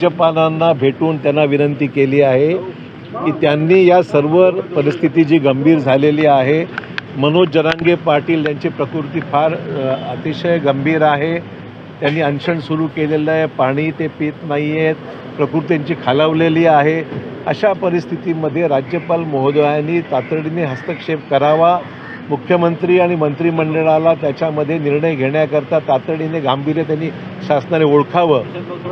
राज्यपालांना भेटून त्यांना विनंती केली आहे की त्यांनी या सर्व परिस्थिती जी गंभीर झालेली आहे, मनोज जरांगे पाटील यांची प्रकृती फार अतिशय गंभीर आहे. त्यांनी अनशन सुरू केलेलं आहे, पाणी ते पित नाही आहेत, प्रकृती त्यांची खालावलेली आहे. अशा परिस्थितीमध्ये राज्यपाल महोदयांनी तातडीने हस्तक्षेप करावा. मुख्यमंत्री आणि मंत्रिमंडळाला त्याच्यामध्ये निर्णय घेण्याकरता तातडीने गांभीर्य त्यांनी शासनाने ओळखावं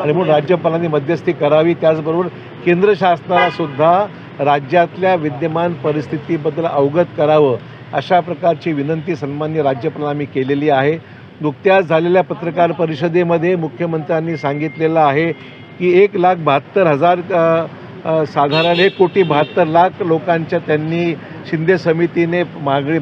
आणि म्हणून राज्यपालांनी मध्यस्थी करावी. त्याचबरोबर केंद्र शासनाला सुद्धा राज्यातल्या विद्यमान परिस्थितीबद्दल अवगत करावं, अशा प्रकारची विनंती सन्माननीय राज्यपालांना मी केलेली आहे. नुकत्याच झालेल्या पत्रकार परिषदेमध्ये मुख्यमंत्र्यांनी सांगितलेलं आहे की 1,72,000 साधारण 1,72,00,000 लोकांच्या त्यांनी शिंदे समितीने मागणी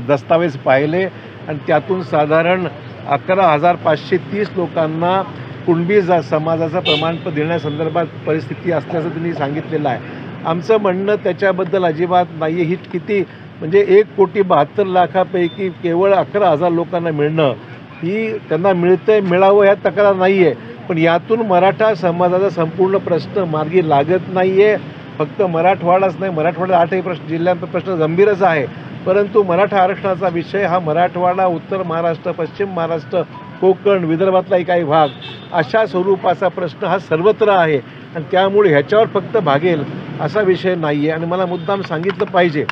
दस्तावेज पाहिले आणि त्यातून साधारण 11,530 लोकांना कुणबी समाजाचं प्रमाणपत्र देण्यासंदर्भात परिस्थिती असल्याचं त्यांनी सांगितलेलं आहे. आमचं म्हणणं त्याच्याबद्दल अजिबात नाही आहे. ही किती म्हणजे 1,72,00,000पैकी केवळ 11,000 लोकांना मिळणं ही त्यांना मिळावं ह्या तक्रार नाही आहे. पण यातून मराठा समाजाचा संपूर्ण प्रश्न मार्गी लागत नाही आहे. फक्त मराठवाडाच नाही, मराठवाड्यात 8 जिल्ह्यांचा प्रश्न गंभीरच आहे. परंतु मराठा आरक्षणाचा विषय हा मराठवाडा, उत्तर महाराष्ट्र, पश्चिम महाराष्ट्र, कोकण, विदर्भातलाही काही भाग अशा स्वरूपाचा प्रश्न हा सर्वत्र आहे आणि त्यामुळे ह्याच्यावर फक्त भागेल असा विषय नाही आहे. आणि मला मुद्दाम सांगितलं पाहिजे,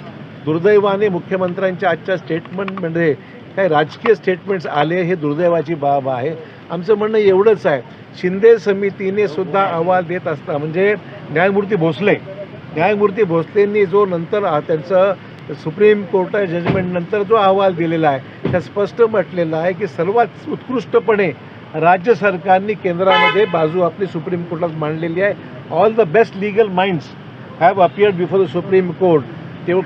दुर्दैवाने मुख्यमंत्र्यांच्या आजच्या स्टेटमेंटमध्ये काही राजकीय स्टेटमेंट्स आले, हे दुर्दैवाची बाब आहे. आमचं म्हणणं एवढंच आहे, शिंदे समितीने सुद्धा अहवाल देत असता म्हणजे न्यायमूर्ती भोसलेंनी जो नंतर त्यांचं सुप्रीम कोर्ट जजमेंट नंतर जो अहवाल दिलेला आहे त्यात स्पष्ट म्हटलेलं आहे की सर्वात उत्कृष्टपणे राज्य सरकारने केंद्रामध्ये बाजू आपली सुप्रीम कोर्टात मांडलेली आहे. All the best legal minds have appeared before the supreme court.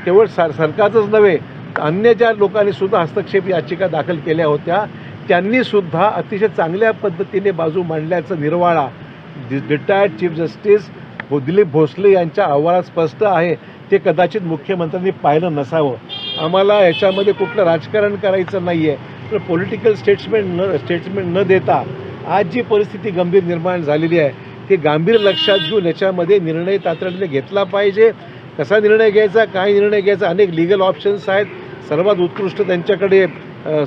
केवळ सरकारचंच नव्हे, अन्य ज्या लोकांनी सुद्धा हस्तक्षेप याचिका दाखल केल्या होत्या त्यांनीसुद्धा अतिशय चांगल्या पद्धतीने बाजू मांडल्याचा निर्वाळा retired chief justice Dilip Bhosale यांच्या अहवालात स्पष्ट आहे. ते कदाचित मुख्यमंत्र्यांनी पाहिलं नसावं. आम्हाला याच्यामध्ये कुठलं राजकारण करायचं नाही आहे, तर पॉलिटिकल स्टेटमेंट न देता आज जी परिस्थिती गंभीर निर्माण झालेली आहे ते गांभीर्य लक्षात घेऊन याच्यामध्ये निर्णय तातडीने घेतला पाहिजे. कसा निर्णय घ्यायचा, काय निर्णय घ्यायचा, अनेक लिगल ऑप्शन्स आहेत. सर्वात उत्कृष्ट त्यांच्याकडे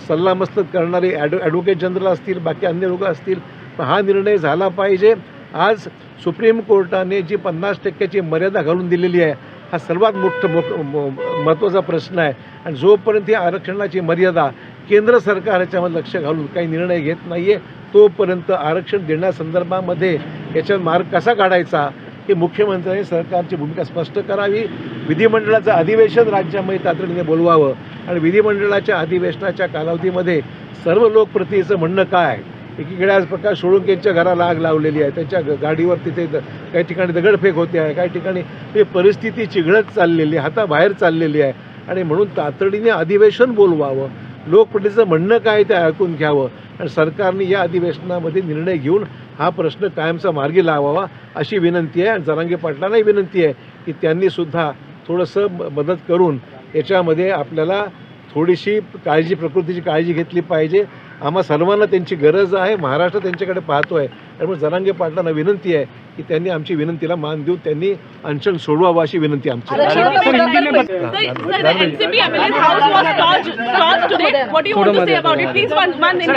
सल्लामसलत करणारे ॲडव्होकेट जनरल असतील, बाकी अन्य लोक असतील. हा निर्णय झाला पाहिजे. आज सुप्रीम कोर्टाने जी 50% मर्यादा घालून दिलेली आहे हा सर्वात महत्त्वाचा प्रश्न आहे आणि जोपर्यंत ही आरक्षणाची मर्यादा केंद्र सरकार याच्यामध्ये लक्ष घालून काही निर्णय घेत नाही आहे तोपर्यंत आरक्षण देण्यासंदर्भामध्ये याच्यात मार्ग कसा काढायचा हे मुख्यमंत्र्यांनी सरकारची भूमिका स्पष्ट करावी. विधिमंडळाचं अधिवेशन राज्यामध्ये तातडीने बोलवावं आणि विधिमंडळाच्या अधिवेशनाच्या कालावधीमध्ये सर्व लोकप्रतिनिधीचं म्हणणं काय आहे. एकीकडे आज प्रकाश सोळंकेंच्या घराला आग लावलेली आहे, त्यांच्या गाडीवर तिथे काही ठिकाणी दगडफेक होते आहे, काही ठिकाणी ही परिस्थिती चिघळत चाललेली, हाताबाहेर चाललेली आहे आणि म्हणून तातडीने अधिवेशन बोलवावं. लोकप्रतिनिधीचं म्हणणं काय ते ऐकून घ्यावं आणि सरकारने या अधिवेशनामध्ये निर्णय घेऊन हा प्रश्न कायमचा मार्गी लावावा अशी विनंती आहे. आणि जरांगे पाटलांनाही विनंती आहे की त्यांनीसुद्धा थोडंसं मदत करून याच्यामध्ये आपल्याला थोडीशी प्रकृतीची काळजी घेतली पाहिजे. आम्हा सर्वांना त्यांची गरज आहे, महाराष्ट्र त्यांच्याकडे पाहतो आहे. त्यामुळे जरांगे पाटलांना विनंती आहे की त्यांनी आमची विनंतीला मान देऊन त्यांनी अनशन सोडवावं अशी विनंती आमची.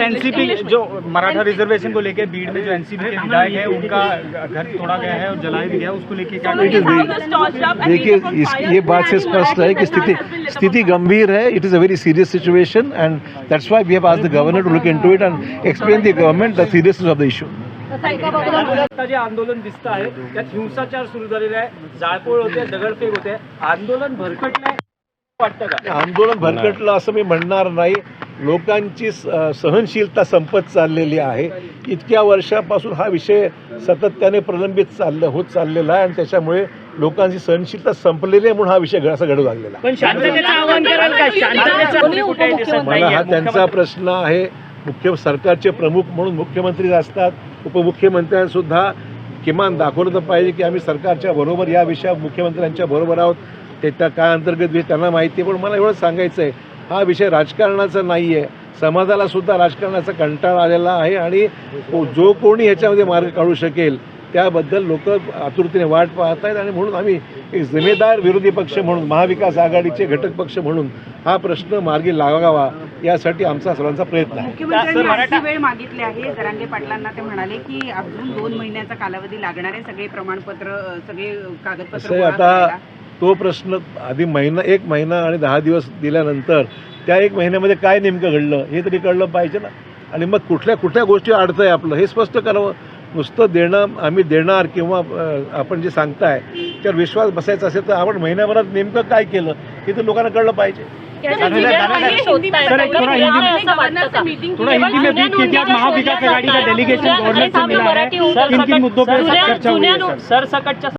एनसीपी जो मराठा रिजर्वेशन को लेकर बीड़ में जो एनसीपी के विधायक है उनका घर तोड़ा गया है और जलाया भी गया, उसको लेकर क्या? देखिए, ये बात से स्पष्ट है कि स्थिति गंभीर है. It is a very serious situation and that's why we have asked the governor to look into it and explain the government the seriousness of the issue. जे आंदोलन दिसत आहे त्यात हिंसाचार सुरू झालेला आहे, जाळपोळ होते, दगडफेक होते, आंदोलन भरकटलंय वाटतं का? आंदोलन भरकटलं असं मी म्हणणार नाही. लोकांची सहनशीलता संपत चाललेली आहे. इतक्या वर्षापासून हा विषय सातत्याने प्रलंबित होत चाललेला आहे आणि त्याच्यामुळे लोकांची सहनशीलता संपलेली आहे म्हणून हा विषय असा घडू लागलेला आहे. मला हा त्यांचा प्रश्न आहे. सरकारचे प्रमुख म्हणून मुख्यमंत्री असतात, उपमुख्यमंत्र्यांसुद्धा किमान दाखवलं तर पाहिजे की आम्ही सरकारच्या बरोबर या विषयावर मुख्यमंत्र्यांच्या बरोबर आहोत. ते त्या काय अंतर्गत त्यांना माहिती आहे. पण मला एवढं सांगायचं आहे, हा विषय राजकारणाचा नाही आहे. समाजाला सुद्धा राजकारणाचा कंटाळा आलेला आहे आणि जो कोणी ह्याच्यामध्ये मार्ग काढू शकेल त्याबद्दल लोक आतुरतेने वाट पाहत आहेत आणि म्हणून आम्ही एक जिम्मेदार विरोधी पक्ष म्हणून महाविकास आघाडीचे घटक पक्ष म्हणून हा प्रश्न मार्गी लागावा यासाठी आमचा सर्वांचा प्रयत्न आहे. मुख्यमंत्र्यांनी आणखी वेळ मागितली आहे. जरांगे पाटलांना ते म्हणाले की अजून 2 महिन्याचा कालावधी लागणार आहे, सगळे प्रमाणपत्र सगळे कागदपत्र असं आहे, गोळा आता करायला. तो प्रश्न आधी 1 महिना आणि 10 दिवस दिल्यानंतर त्या 1 महिन्यामध्ये काय नेमकं घडलं हे तरी कळलं पाहिजे ना. आणि मग कुठल्या गोष्टी अडतंय आपलं हे स्पष्ट करावं. नुसतं देणं आम्ही देणार किंवा आपण जे सांगताय त्यावर विश्वास बसायचा असेल तर आपण महिन्याभरात नेमकं काय केलं हे तर लोकांना कळलं पाहिजे. सर, थोड़ा हिंदी में भी कीजिए। आज महाविकास आघाड़ी का डेलीगेशन गवर्नमेंट से मिला है, किन किन मुद्दों पर चर्चा हुई है सर? सरसकटच्या